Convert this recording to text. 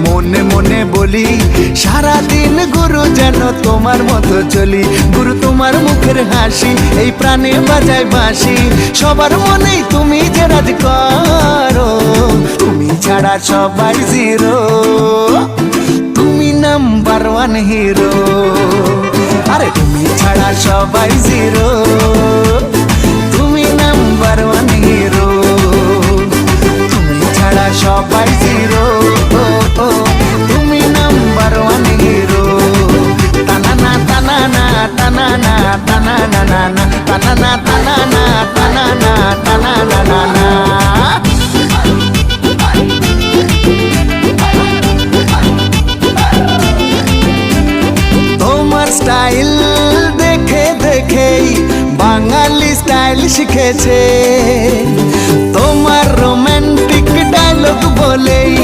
মনে মনে বলি সারাদিন গুরু যেন তোমার মতো চলি। গুরু তোমার মুখের হাসি এই প্রাণে বাজায় বাঁশি, সবার মনেই তুমি যে রাজ করো, তুমি ছাড়া সবাই জিরো, তুমি নাম্বার ওয়ান হিরো। আরে তুমি ছাড়া সবাই জিরো, তুমি নাম্বার ওয়ান হিরো, তুমি ছাড়া সবাই জিরো, তুমি নাম্বার ওয়ান হিরো। তানানা তানানা তানানা তানানা নানা তানানা তানানা তানানা তানানা নানা। তোমার স্টাইল দেখে দেখেই বাঙালি স্টাইল শিখেছে, তোমার রোমান্টিক ডায়লগ বলেই